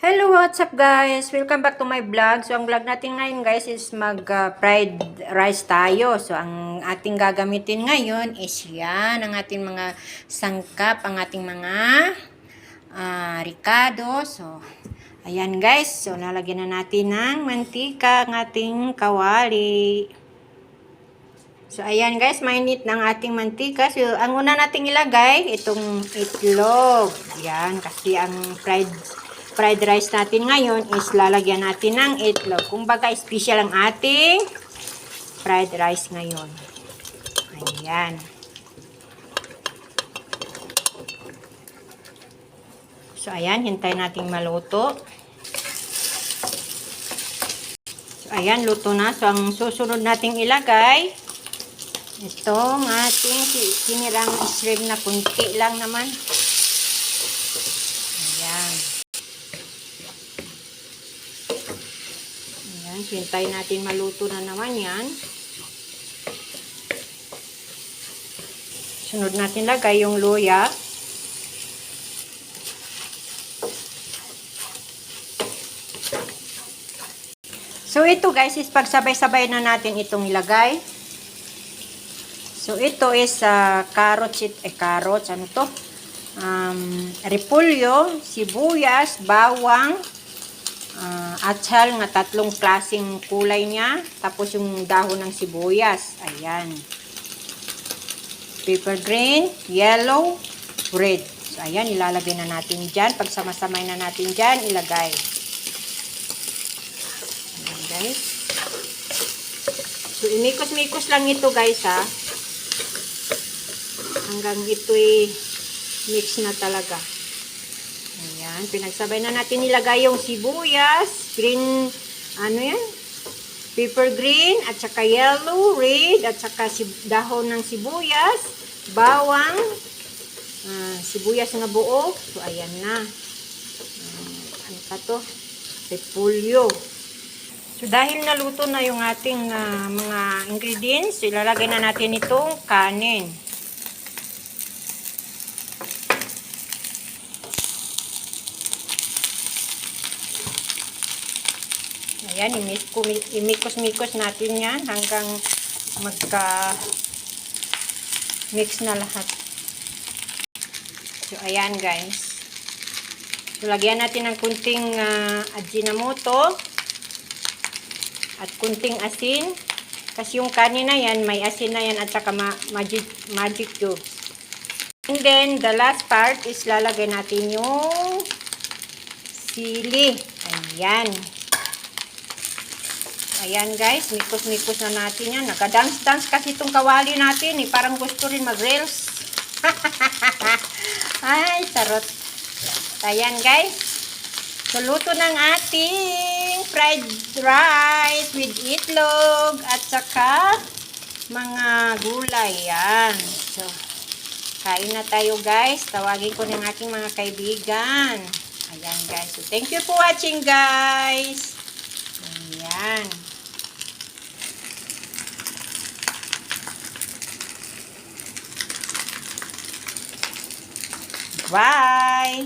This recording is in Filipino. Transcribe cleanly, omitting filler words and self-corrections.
Hello, what's up guys? Welcome back to my vlog. So, ang vlog natin ngayon guys is fried rice tayo. So, ang ating gagamitin ngayon is yan, ang ating mga sangkap, ang ating mga ricado. So, ayan guys. So, nalagyan na natin ng mantika ang ating kawali. So, ayan guys, mainit ng ating mantika. So, ang una nating ilagay, itong itlog. Yan, kasi ang fried rice natin ngayon is lalagyan natin ng itlog. Kumbaga, special ang ating fried rice ngayon. Ayan. So, ayan, hintayin natin maluto. So, ayan, luto na. So, ang susunod nating ilagay, itong ating sinirang shrimp na kunti lang naman. Ayan. Ayan, hintayin natin maluto na naman yan. Sunod natin lagay yung luya. So, ito guys is pagsabay-sabay na natin itong ilagay. So, ito is carrots, ano to? Repolyo, sibuyas, bawang, atsal nga tatlong klaseng kulay niya. Tapos yung dahon ng sibuyas. Ayan. Pepper green, yellow, red. So, ayan, ilalagay na natin dyan. Pagsama-samay na natin dyan, ilagay. Ayan, guys. So, imikos-mikos lang ito, guys, ha. Hanggang ito'y mix na talaga. Ayan, pinagsabay na natin nilagay yung sibuyas, green, ano yan? Pepper green, at saka yellow, red, at saka dahon ng sibuyas, bawang, sibuyas na buo. So, ayan na. Ano pa to? Repolyo. So, dahil naluto na yung ating mga ingredients, ilalagay na natin itong kanin. Ayan, imikos-mikos natin yan hanggang magka-mix na lahat. So, ayan guys. So, lagyan natin ng kunting ajinomoto at kunting asin. Kasi yung kanin na yan, may asin na yan at saka magic cubes. And then, the last part is lalagay natin yung sili. Ayan. Ayan guys, mikos-mikos na natin yan. Naka-dance-dance kasi itong kawali natin. Parang gusto rin mag-reels. Ay, sarot. Ayan guys. So, luto ng ating fried rice with itlog at saka mga gulay. Yan. So, kain na tayo guys. Tawagin ko ng aking mga kaibigan. Ayan guys. So, thank you for watching guys. Ayan. Bye!